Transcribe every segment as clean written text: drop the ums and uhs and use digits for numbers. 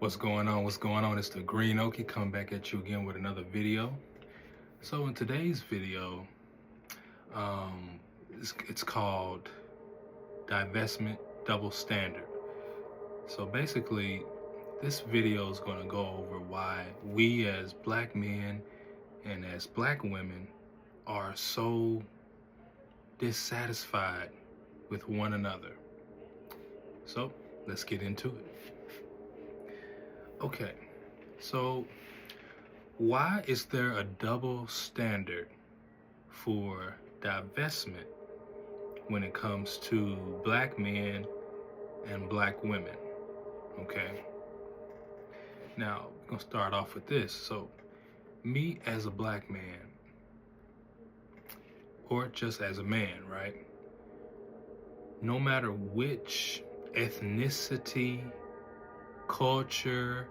What's going on? What's going on? It's the Green Okie coming back at you again with another video. So in today's video, um, it's called Divestment Double Standard. So basically, this video is going to go over why we as black men and as black women are so dissatisfied with one another. So let's get into it. Okay, so why is there a double standard for divestment when it comes to black men and black women? Okay, now we're gonna start off with this. So me as a black man, or just as a man, right? No matter which ethnicity, culture,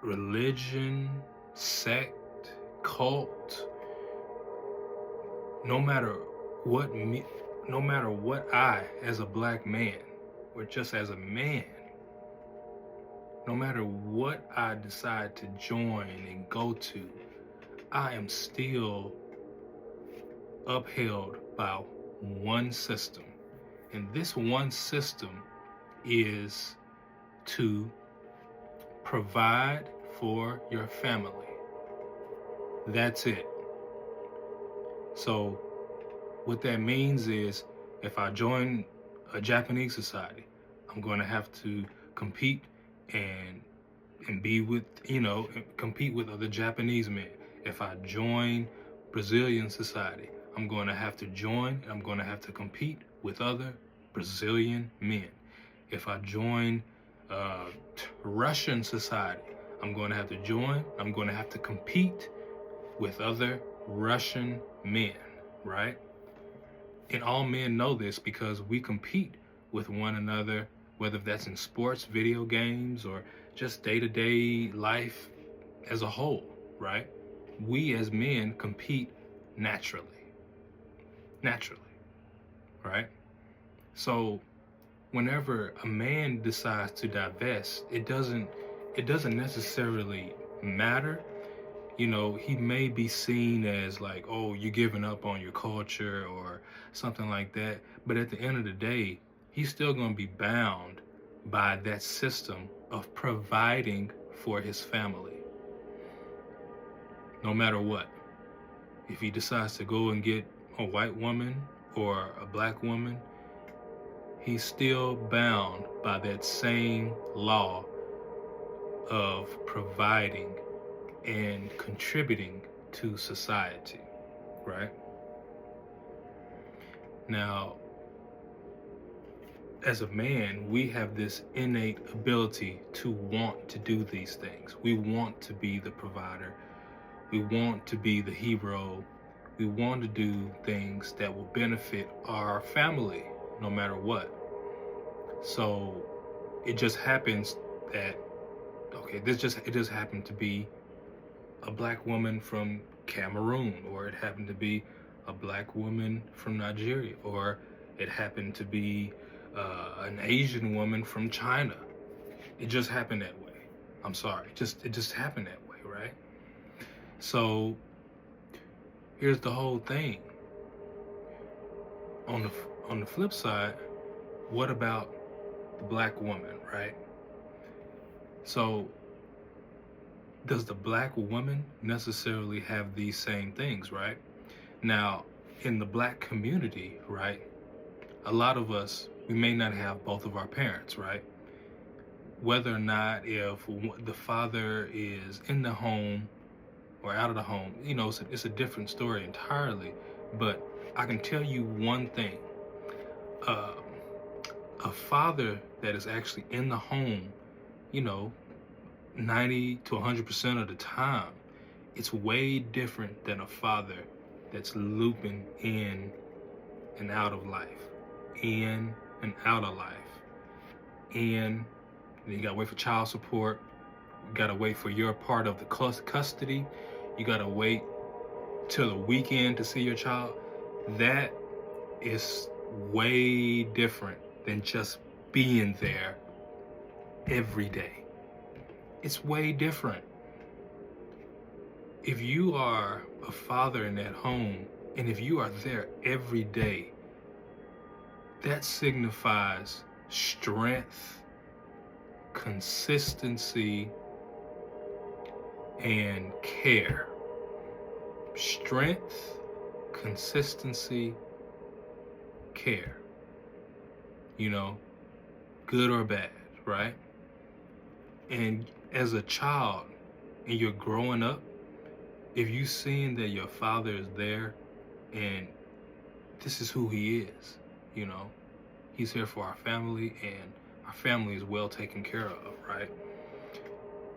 religion, sect, cult, no matter what I as a black man, or just as a man, no matter what I decide to join and go to, I am still upheld by one system. And this one system is to provide for your family. That's it. So what that means is, if I join a Japanese society, I'm going to have to compete and be with, compete with other Japanese men. If I join Brazilian society, I'm going to have to compete with other Brazilian men. If I join Russian society, I'm going to have to compete with other Russian men, right? And all men know this because we compete with one another, whether that's in sports, video games, or just day-to-day life as a whole, right? We as men compete naturally, right? So whenever a man decides to divest, it doesn't necessarily matter. He may be seen as like, oh, you're giving up on your culture or something like that. But at the end of the day, he's still going to be bound by that system of providing for his family. No matter what. If he decides to go and get a white woman or a black woman, he's still bound by that same law of providing and contributing to society, right? Now, as a man, we have this innate ability to want to do these things. We want to be the provider. We want to be the hero. We want to do things that will benefit our family, no matter what. So it just happens that, it just happened to be a black woman from Cameroon, or it happened to be a black woman from Nigeria, or it happened to be an Asian woman from China. It just happened that way. I'm sorry, it just happened that way, right? So here's the whole thing. On the flip side, what about the black woman, right? So does the black woman necessarily have these same things, right? Now, in the black community, right, a lot of us, we may not have both of our parents, right? Whether or not if the father is in the home or out of the home, it's a different story entirely. But I can tell you one thing. A father that is actually in the home, 90 to 100% of the time, it's way different than a father that's looping in and out of life, and you gotta wait for child support, you gotta wait for your part of the custody, you gotta wait till the weekend to see your child. That is way different than just being there every day. It's way different. If you are a father in that home, and if you are there every day, that signifies strength, consistency, and care. Strength, consistency, care. You know, good or bad, right? And as a child, and you're growing up, if you seen that your father is there and this is who he is, you know, he's here for our family and our family is well taken care of, right?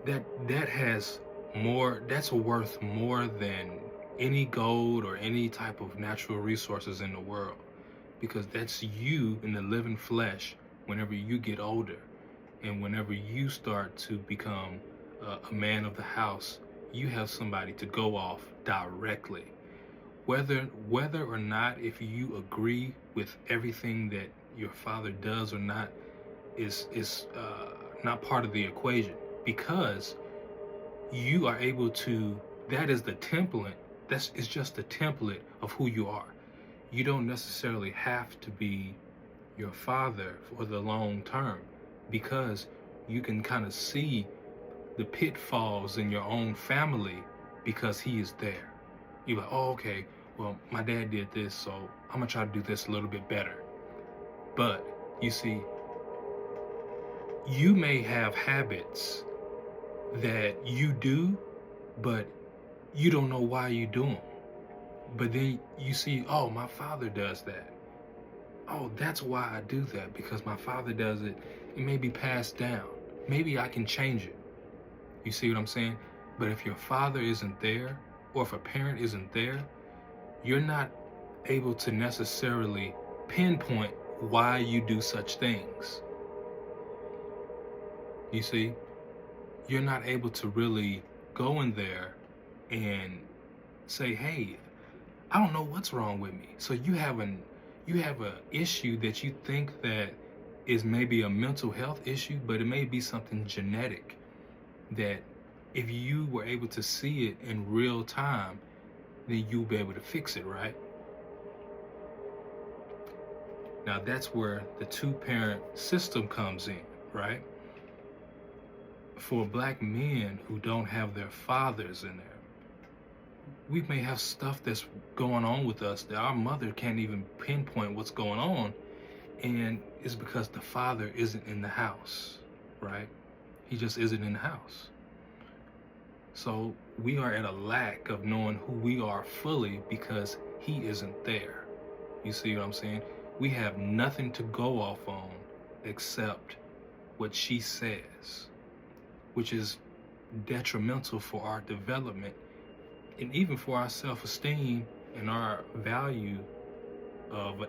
That has more, that's worth more than any gold or any type of natural resources in the world, because that's you in the living flesh whenever you get older and whenever you start to become a man of the house. You have somebody to go off directly, whether or not if you agree with everything that your father does or not is not part of the equation, because you are able to, that is the template, that's, it's just the template of who you are. You don't necessarily have to be your father for the long term, because you can kind of see the pitfalls in your own family because he is there. You're like, oh, okay, well, my dad did this, so I'm gonna try to do this a little bit better. But you see, you may have habits that you do, but you don't know why you do them. But then you see, oh, my father does that. Oh, that's why I do that, because my father does it. It may be passed down. Maybe I can change it. You see what I'm saying? But if your father isn't there, or if a parent isn't there, you're not able to necessarily pinpoint why you do such things. You see? You're not able to really go in there and say, hey, I don't know what's wrong with me. So you have a issue that you think that is maybe a mental health issue, but it may be something genetic that if you were able to see it in real time, then you'll be able to fix it, right? Now that's where the two-parent system comes in, right? For black men who don't have their fathers in there, we may have stuff that's going on with us that our mother can't even pinpoint what's going on, and it's because the father isn't in the house, right? He just isn't in the house. So we are at a lack of knowing who we are fully because he isn't there. You see what I'm saying? We have nothing to go off on except what she says, which is detrimental for our development and even for our self-esteem and our value of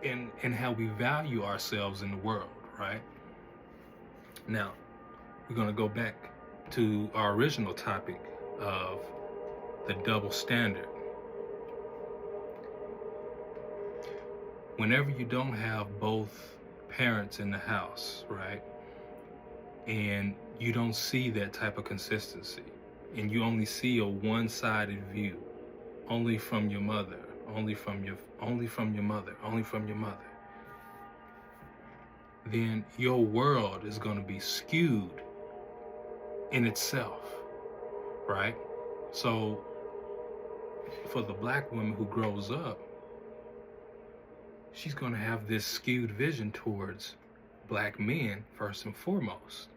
and how we value ourselves in the world, right? Now, we're going to go back to our original topic of the double standard. Whenever you don't have both parents in the house, right, and you don't see that type of consistency, and you only see a one-sided view, only from your mother, only from your mother, then your world is going to be skewed in itself, right? So for the black woman who grows up, she's going to have this skewed vision towards black men first and foremost.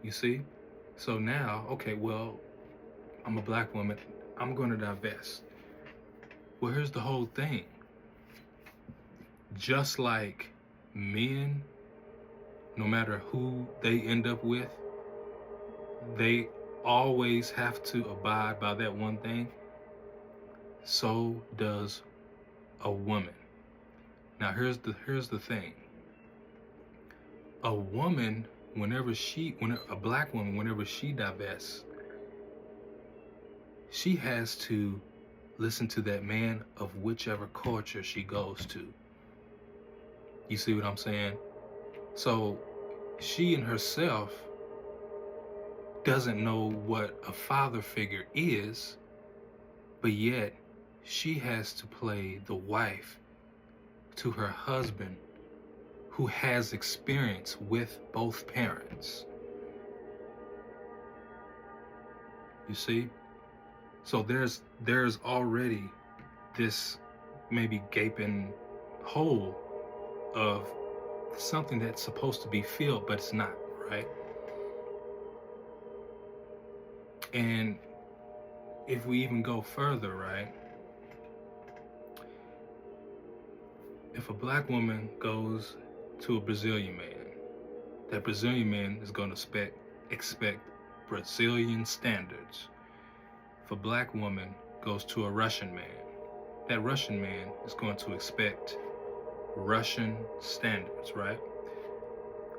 You see? So now, okay, well, I'm a black woman, I'm going to divest. Well, here's the whole thing. Just like men, no matter who they end up with, they always have to abide by that one thing. So does a woman. Now here's the thing. A woman, a black woman, whenever she divests, she has to listen to that man of whichever culture she goes to. You see what I'm saying? So she in herself doesn't know what a father figure is, but yet she has to play the wife to her husband who has experience with both parents. You see? So there's already this maybe gaping hole of something that's supposed to be filled, but it's not, right? And if we even go further, right? If a black woman goes to a Brazilian man, that Brazilian man is going to expect Brazilian standards. If a black woman goes to a Russian man, that Russian man is going to expect Russian standards, right?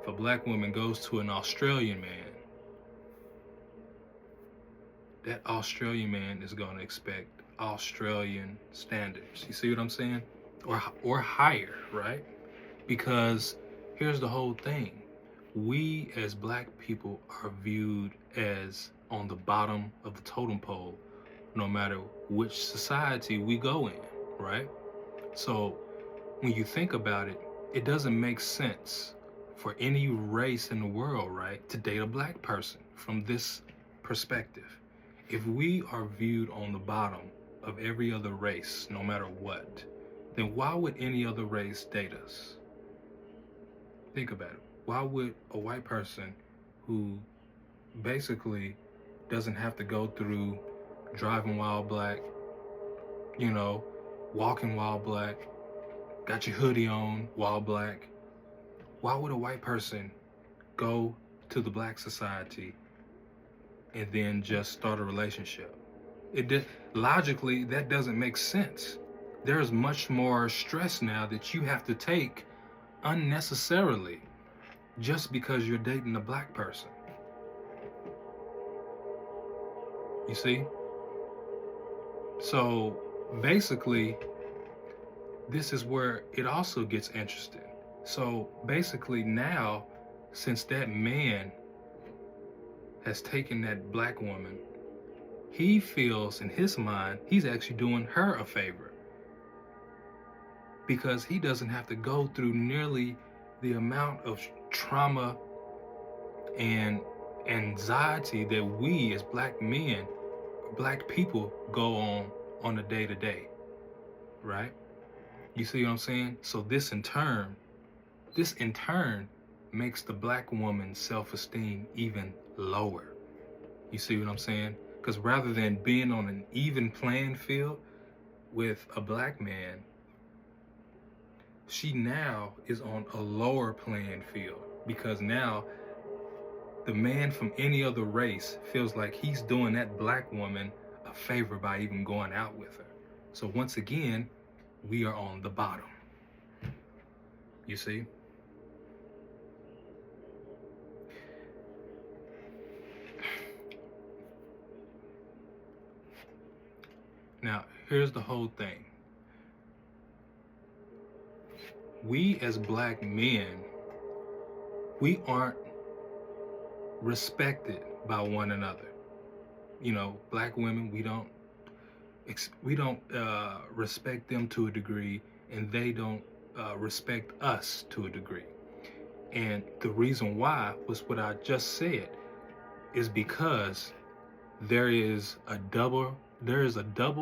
If a black woman goes to an Australian man, that Australian man is going to expect Australian standards. You see what I'm saying? Or higher, right? Because here's the whole thing. We as black people are viewed as on the bottom of the totem pole, no matter which society we go in, right? So when you think about it, it doesn't make sense for any race in the world, right, to date a black person from this perspective. If we are viewed on the bottom of every other race, no matter what, then why would any other race date us? Think about it. Why would a white person who basically doesn't have to go through driving while black, walking while black, got your hoodie on while black, why would a white person go to the black society and then just start a relationship? Logically, that doesn't make sense. There's much more stress now that you have to take unnecessarily just because you're dating a black person. You see? So basically, this is where it also gets interesting. So basically now, since that man has taken that black woman, he feels in his mind he's actually doing her a favor, because he doesn't have to go through nearly the amount of trauma and anxiety that we as black men, black people go on a day-to-day, right? You see what I'm saying? So this in turn makes the black woman's self-esteem even lower. You see what I'm saying? Because rather than being on an even playing field with a black man, she now is on a lower playing field, because now the man from any other race feels like he's doing that black woman a favor by even going out with her. So once again, we are on the bottom. You see? Now, here's the whole thing. We as black men, we aren't respected by one another. Black women, we don't respect them to a degree, and they don't respect us to a degree. And the reason why was what I just said, is because there is a double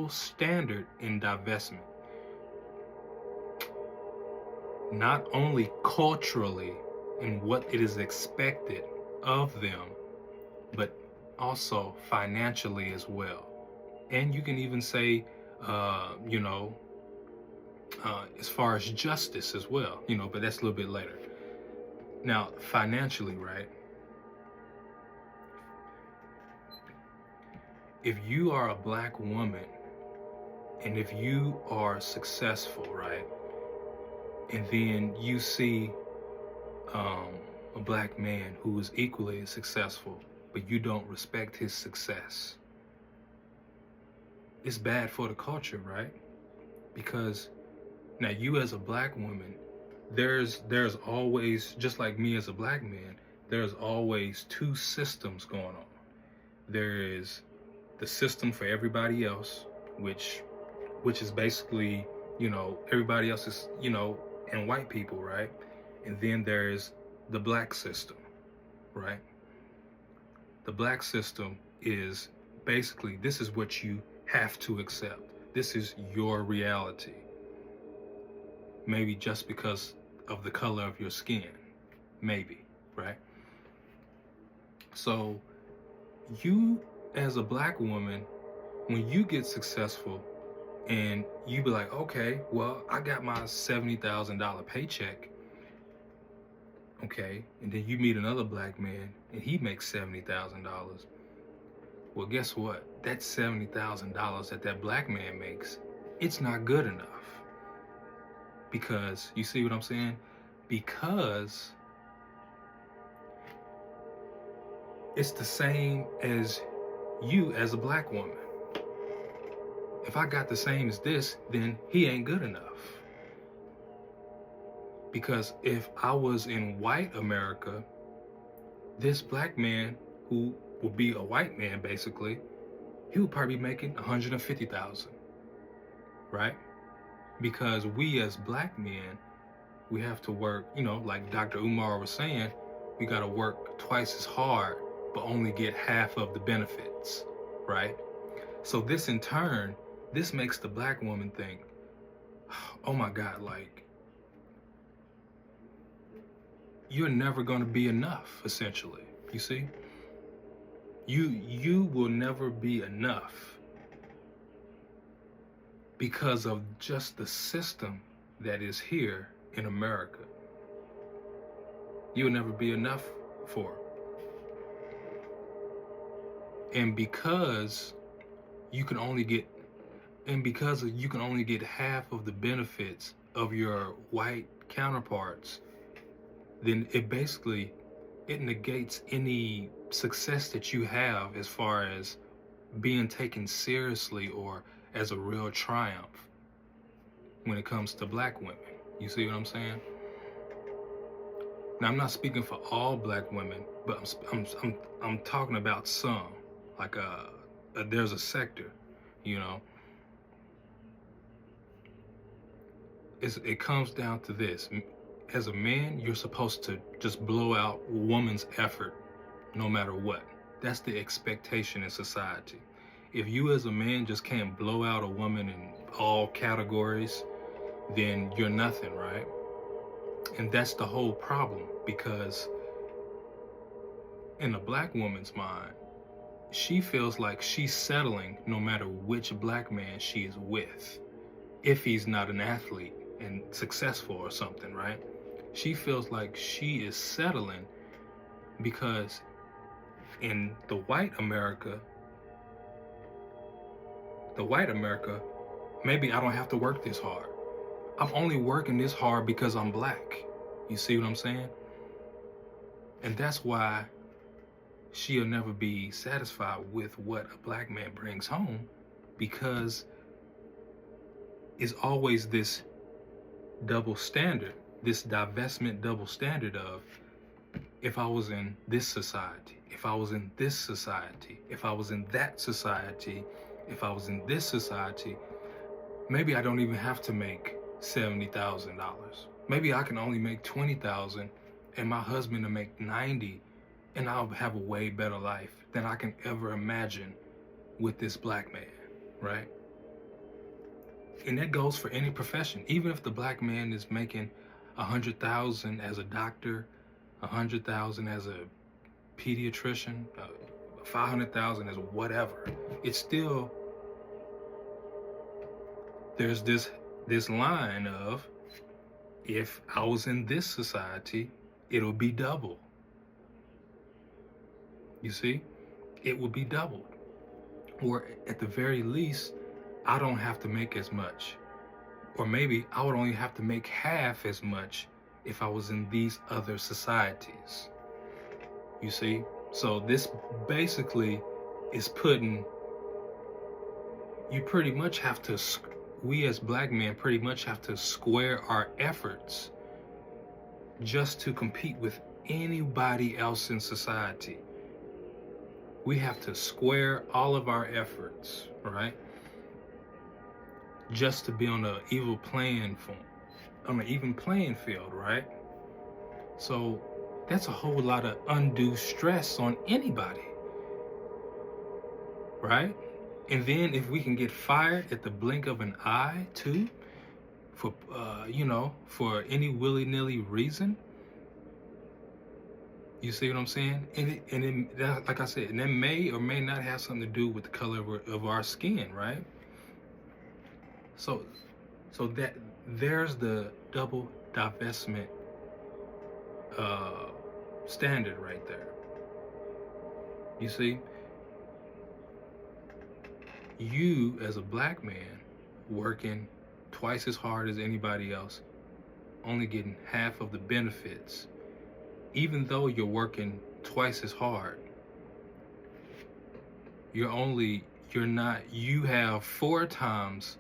standard in divestment. Not only culturally in what it is expected of them, but also financially as well. And you can even say, as far as justice as well, but that's a little bit later. Now, financially, right? If you are a black woman, and if you are successful, right? And then you see a black man who is equally as successful, but you don't respect his success, it's bad for the culture, right? Because now you as a black woman, there's always, just like me as a black man, there's always two systems going on. There is the system for everybody else, which is basically, everybody else is, and white people, right? And then there's the black system, right? The black system is basically, this is what you have to accept. This is your reality. Maybe just because of the color of your skin, maybe, right? So you, as a black woman, when you get successful and you be like, okay, well, I got my $70,000 paycheck, okay, and then you meet another black man and he makes $70,000. Well, guess what? That $70,000 that black man makes, it's not good enough. Because, you see what I'm saying? Because it's the same as you as a black woman. If I got the same as this, then he ain't good enough. Because if I was in white America, this black man, who would be a white man basically, he would probably be making $150,000, right? Because we as black men, we have to work, like Dr. Umar was saying, we got to work twice as hard, but only get half of the benefits, right? So this in turn, this makes the black woman think, oh my God, like, you're never going to be enough, essentially. You see? You will never be enough because of just the system that is here in America. You'll never be enough for her. And because you can only get half of the benefits of your white counterparts, then it negates any success that you have as far as being taken seriously or as a real triumph when it comes to black women. You see what I'm saying? Now, I'm not speaking for all black women, but I'm talking about some. Like there's a sector, It comes down to this. As a man, you're supposed to just blow out a woman's effort no matter what. That's the expectation in society. If you as a man just can't blow out a woman in all categories, then you're nothing, right? And that's the whole problem, because in a black woman's mind, she feels like she's settling no matter which black man she is with, if he's not an athlete and successful or something, right? She feels like she is settling because in the white America, maybe I don't have to work this hard. I'm only working this hard because I'm black. You see what I'm saying? And that's why she'll never be satisfied with what a black man brings home, because it's always this double standard, this divestment double standard of, if I was in this society, if I was in this society, if I was in that society, if I was in this society, maybe I don't even have to make $70,000. Maybe I can only make $20,000 and my husband to make $90,000, and I'll have a way better life than I can ever imagine with this black man, right? And that goes for any profession. Even if the black man is making $100,000 as a doctor, $100,000 as a pediatrician, $500,000 as whatever, it's still, there's this line of, if I was in this society, it'll be double. You see, it will be doubled. Or at the very least, I don't have to make as much. Or maybe I would only have to make half as much if I was in these other societies. You see? So this basically is putting, you pretty much have to, we as black men pretty much have to square our efforts just to compete with anybody else in society. We have to square all of our efforts, right? Just to be on an even playing field, right? So that's a whole lot of undue stress on anybody, right? And then if we can get fired at the blink of an eye too, for for any willy-nilly reason, you see what I'm saying? Like I said, and that may or may not have something to do with the color of our skin, right? So that there's the double divestment standard right there. You see, you as a black man working twice as hard as anybody else, only getting half of the benefits, even though you're working twice as hard, you have 4 times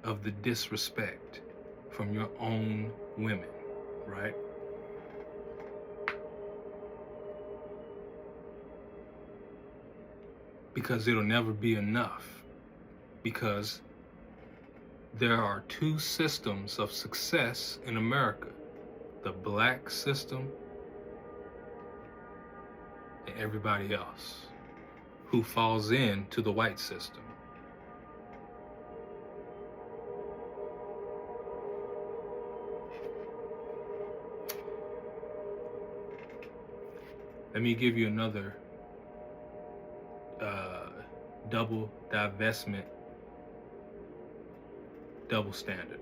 of the disrespect from your own women, right? Because it'll never be enough. Because there are 2 systems of success in America: the black system and everybody else who falls into the white system. Let me give you another double divestment, double standard.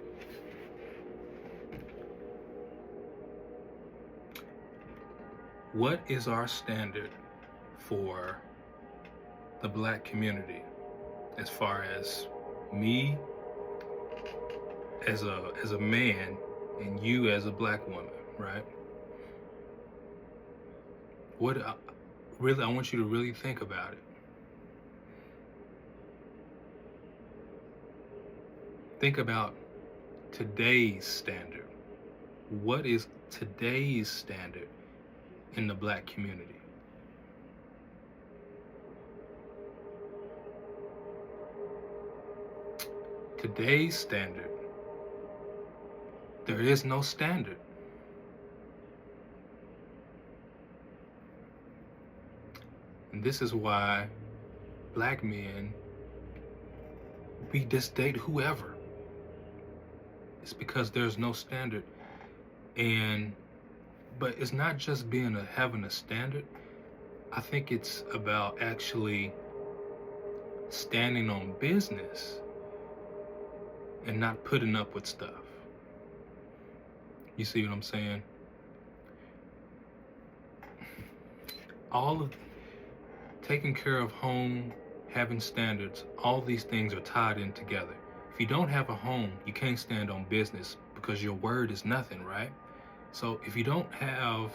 What is our standard for the black community as far as me as a man and you as a black woman, right? I want you to really think about it. Think about today's standard. What is today's standard in the black community? Today's standard, there is no standard. And this is why black men, we just date whoever. It's because there's no standard. But it's not just having a standard. I think it's about actually standing on business and not putting up with stuff. You see what I'm saying? All of taking care of home, having standards, all these things are tied in together. If you don't have a home, you can't stand on business because your word is nothing, right? So if you don't have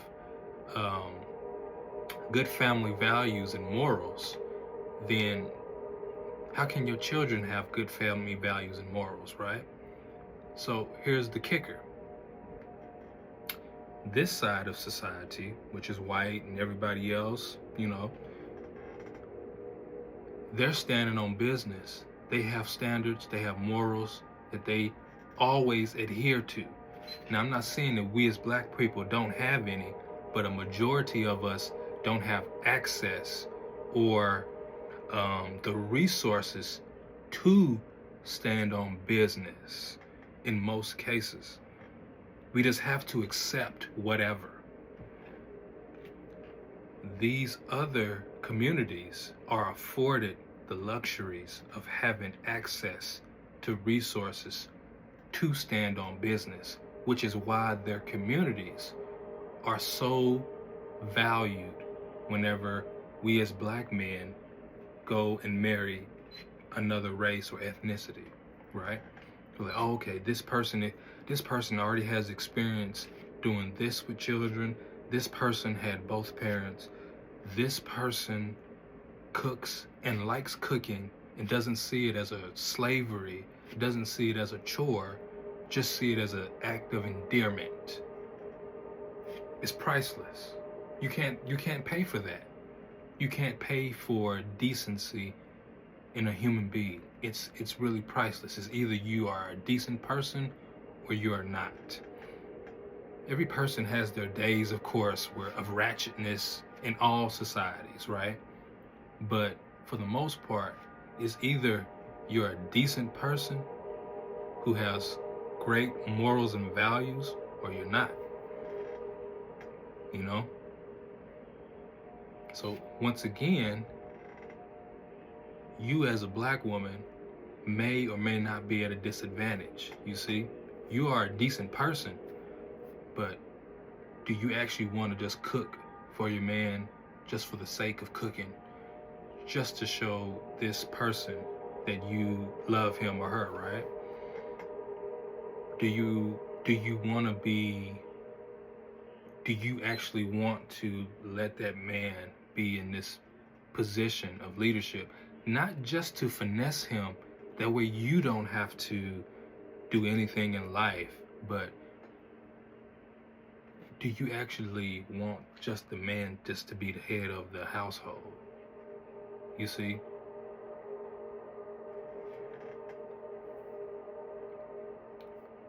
good family values and morals, then how can your children have good family values and morals, right? So here's the kicker. This side of society, which is white and everybody else, they're standing on business. They have standards, they have morals that they always adhere to. Now, I'm not saying that we as black people don't have any, but a majority of us don't have access or the resources to stand on business in most cases. We just have to accept whatever. These other communities are afforded the luxuries of having access to resources to stand on business, which is why their communities are so valued whenever we as black men go and marry another race or ethnicity, right? We're like, oh, okay, this person already has experience doing this with children. This person had both parents. This person cooks and likes cooking and doesn't see it as a slavery, doesn't see it as a chore, just see it as an act of endearment. It's priceless. You can't pay for that. You can't pay for decency in a human being. It's really priceless. It's either you are a decent person or you are not. Every person has their days, of course, where of ratchetness in all societies, right? But for the most part, it's either you're a decent person who has great morals and values, or you're not, you know? So once again, you as a black woman may or may not be at a disadvantage. You see, you are a decent person, but do you actually want to just cook for your man just for the sake of cooking, just to show this person that you love him or her, right? Do you want to be, do you actually want to let that man be in this position of leadership, not just to finesse him, that way you don't have to do anything in life, but do you actually want just the man just to be the head of the household? You see?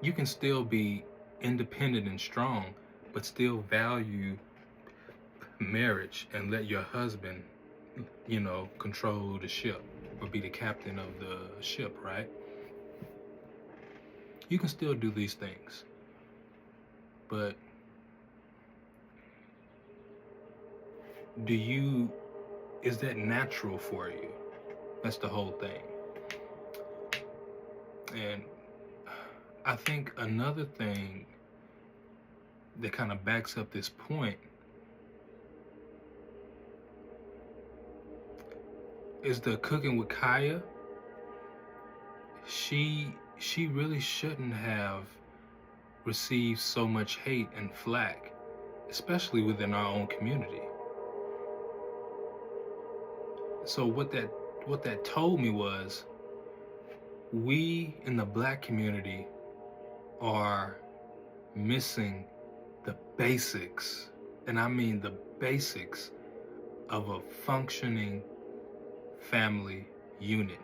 You can still be independent and strong, but still value marriage and let your husband, control the ship or be the captain of the ship, right? You can still do these things, but is that natural for you? That's the whole thing. And I think another thing that kind of backs up this point is the cooking with Kaya. She really shouldn't have received so much hate and flack, especially within our own community. So what that told me was, we in the black community are missing the basics, and I mean the basics of a functioning family unit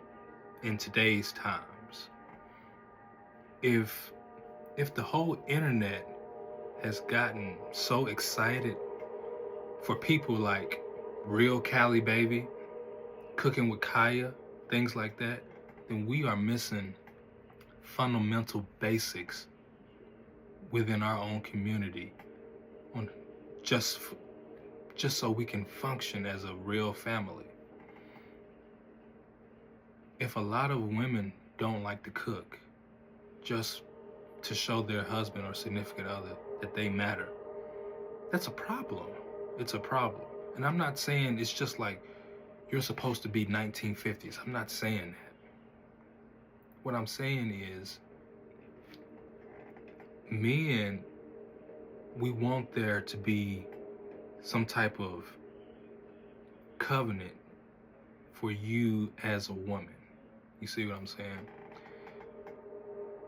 in today's times. If the whole internet has gotten so excited for people like Real Cali Baby, Cooking with Kaya, things like that, then we are missing fundamental basics within our own community, on just so we can function as a real family. If a lot of women don't like to cook just to show their husband or significant other that they matter, that's a problem. It's a problem. And I'm not saying it's just like you're supposed to be 1950s. I'm not saying that. What I'm saying is, men, we want there to be some type of covenant for you as a woman. You see what I'm saying?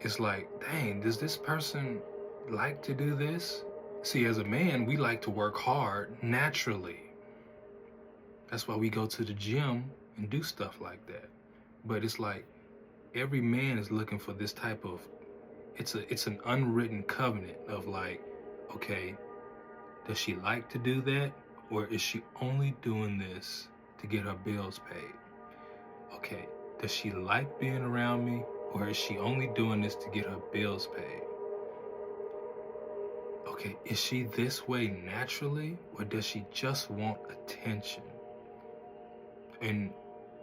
It's like, dang, does this person like to do this? See, as a man, we like to work hard naturally. That's why we go to the gym and do stuff like that. But it's like every man is looking for this type of, it's an unwritten covenant of like, okay, does she like to do that? Or is she only doing this to get her bills paid? Okay, does she like being around me? Or is she only doing this to get her bills paid? Okay, is she this way naturally? Or does she just want attention? And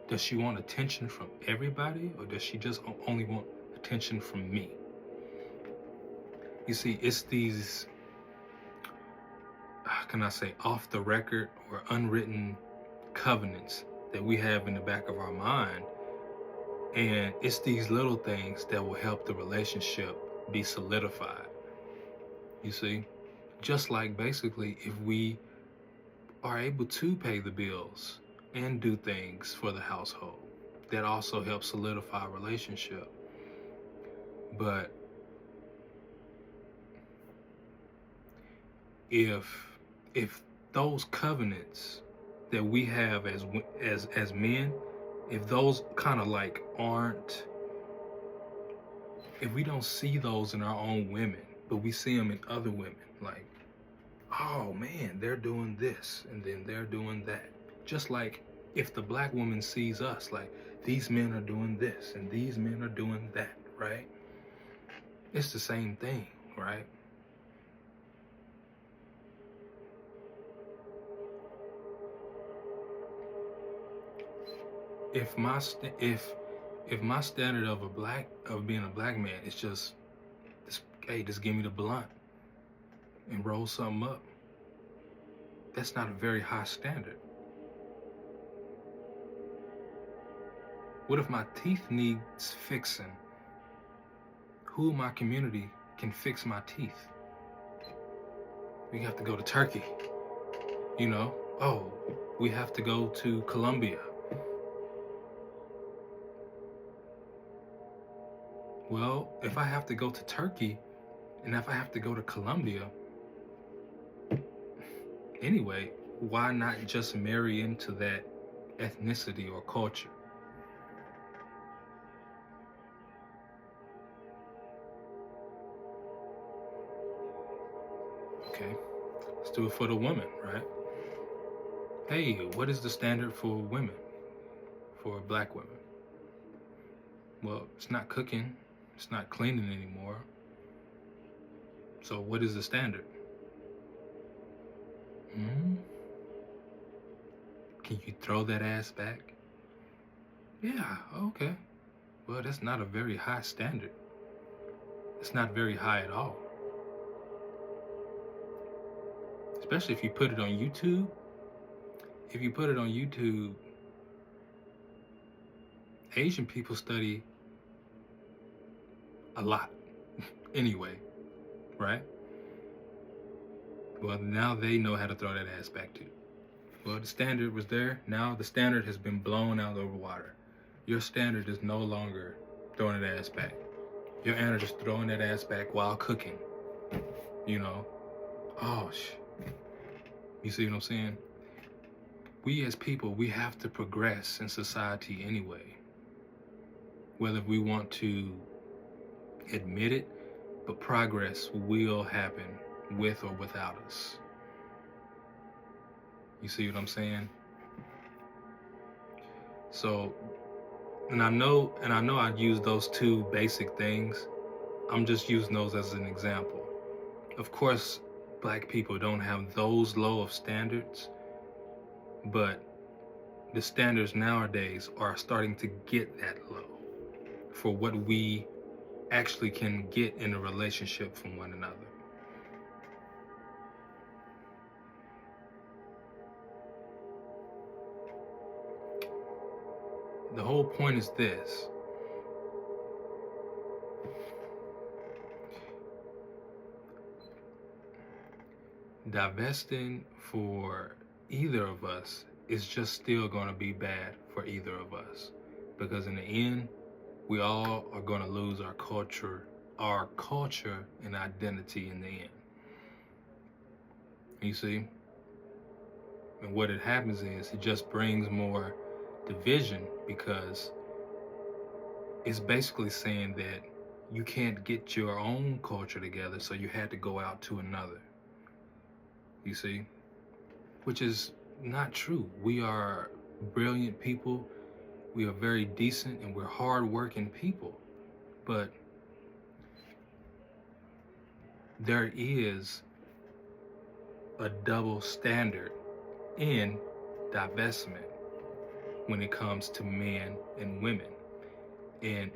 does she want attention from everybody? Or does she just only want attention from me? You see, it's these, how can I say, off the record or unwritten covenants that we have in the back of our mind. And it's these little things that will help the relationship be solidified. You see, just like basically if we are able to pay the bills and do things for the household, that also helps solidify a relationship. But if those covenants that we have as men, if those kind of like aren't, if we don't see those in our own women, but we see them in other women, like, oh man, they're doing this and then they're doing that. Just like if the black woman sees us, like, these men are doing this and these men are doing that, right? It's the same thing, right? If my if my standard of being a black man is just, hey, just give me the blunt and roll something up, that's not a very high standard. What if my teeth needs fixing? Who in my community can fix my teeth? We have to go to Turkey, you know? Oh, we have to go to Colombia. Well, if I have to go to Turkey and if I have to go to Colombia, anyway, why not just marry into that ethnicity or culture? Okay, let's do it for the woman, right? Hey, what is the standard for women, for black women? Well, it's not cooking, it's not cleaning anymore. So what is the standard? Can you throw that ass back? Yeah, okay. Well, that's not a very high standard. It's not very high at all. Especially if you put it on YouTube. If you put it on YouTube, Asian people study a lot anyway, right? Well, now they know how to throw that ass back too. Well, the standard was there. Now the standard has been blown out over water. Your standard is no longer throwing that ass back. Your standard is throwing that ass back while cooking. You know? Oh, you see what I'm saying? We as people, we have to progress in society anyway. Whether we want to admit it, but progress will happen with or without us. You see what I'm saying? So, and I know I use those two basic things. I'm just using those as an example. Of course, black people don't have those low of standards, but the standards nowadays are starting to get that low for what we actually can get in a relationship from one another. The whole point is this. Divesting for either of us is just still going to be bad for either of us, because in the end, we all are going to lose our culture and identity in the end. You see? And what it happens is it just brings more division, because it's basically saying that you can't get your own culture together, so you had to go out to another. You see? Which is not true. We are brilliant people. We are very decent and we're hardworking people. But there is a double standard in divestment when it comes to men and women. And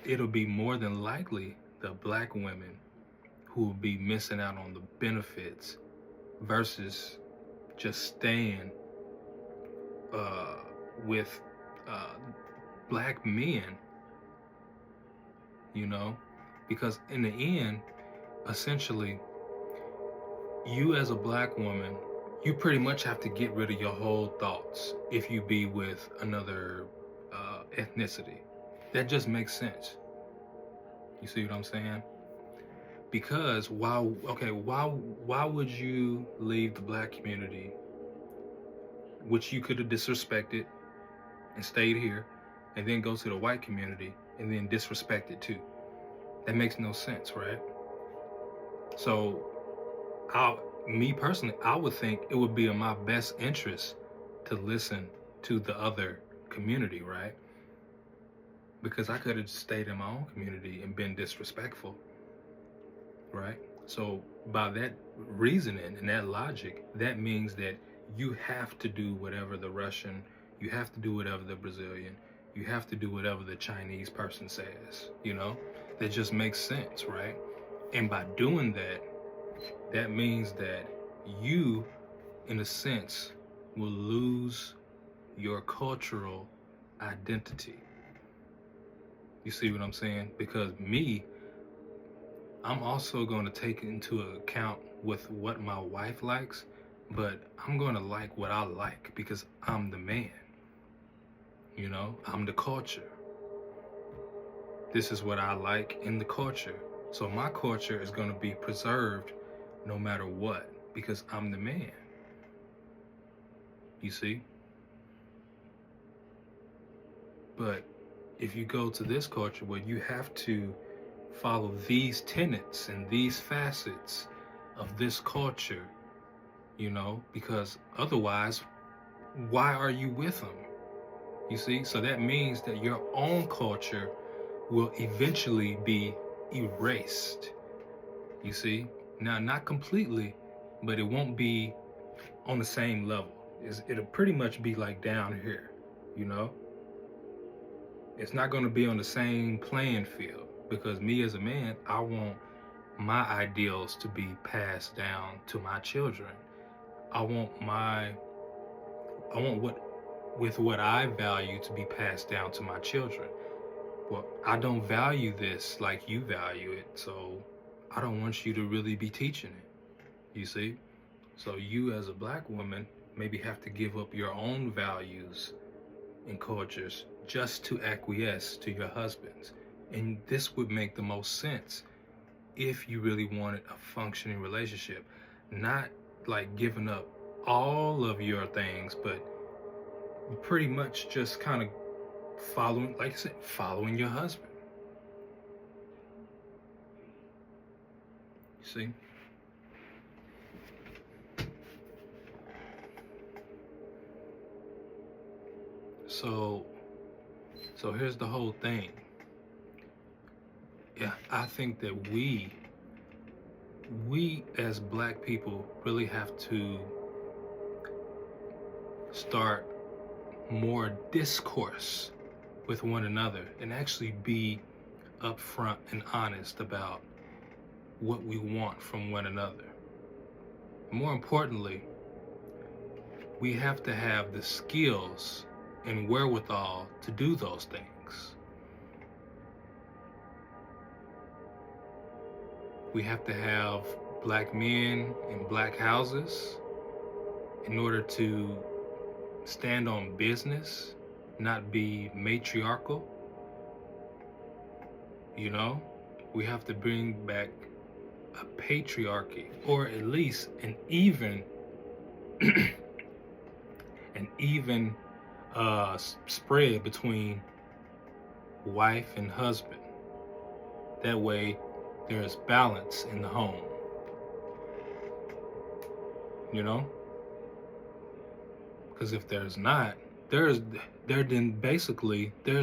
it'll be more than likely the black women who will be missing out on the benefits versus just staying with black men, you know? Because in the end, essentially, you as a black woman, you pretty much have to get rid of your whole thoughts if you be with another ethnicity. That just makes sense. You see what I'm saying? Because why would you leave the black community, which you could have disrespected and stayed here, and then go to the white community and then disrespect it too? That makes no sense, right? So, me personally, I would think it would be in my best interest to listen to the other community, right? Because I could have stayed in my own community and been disrespectful, right? So by that reasoning and that logic, that means that you have to do whatever the Russian, you have to do whatever the Brazilian, you have to do whatever the Chinese person says, that just makes sense, right? And by doing that, that means that you, in a sense, will lose your cultural identity. You see what I'm saying? Because I'm also going to take into account with what my wife likes, but I'm going to like what I like because I'm the man. I'm the culture. This is what I like in the culture. So my culture is going to be preserved no matter what because I'm the man. You see? But if you go to this culture where you have to follow these tenets and these facets of this culture, because otherwise, why are you with them? You see? So that means that your own culture will eventually be erased. You see? Now, not completely, but it won't be on the same level. It'll pretty much be like down here, It's not going to be on the same playing field because me as a man, I want my ideals to be passed down to my children. I want what I value to be passed down to my children. Well, I don't value this like you value it, so I don't want you to really be teaching it. You see? So you as a black woman maybe have to give up your own values and cultures just to acquiesce to your husband's. And this would make the most sense if you really wanted a functioning relationship, not like giving up all of your things, but pretty much just kind of following, like I said, following your husband. You see? So here's the whole thing. Yeah, I think that we as black people really have to start more discourse with one another and actually be upfront and honest about what we want from one another. More importantly, we have to have the skills and wherewithal to do those things. We have to have black men in black houses in order to stand on business, not be matriarchal. We have to bring back a patriarchy, or at least an even spread between wife and husband. That way there's balance in the home. Because if there's not, there's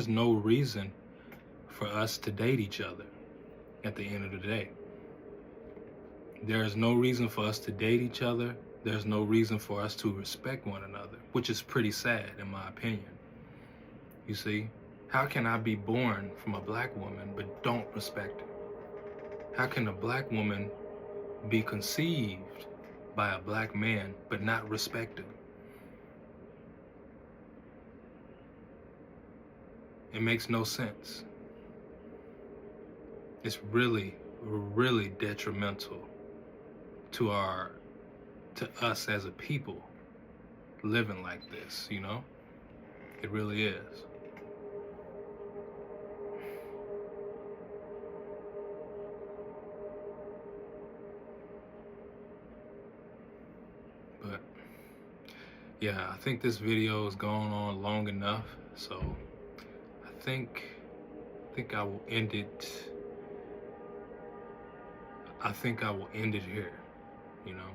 no reason for us to date each other at the end of the day. There's no reason for us to date each other. There's no reason for us to respect one another, which is pretty sad in my opinion. You see, how can I be born from a black woman but don't respect her? How can a black woman be conceived by a black man but not respect him? It makes no sense. It's really, really detrimental to us as a people living like this, It really is. yeah, I think this video has gone on long enough, so I think I will end it. I think I will end it here, you know.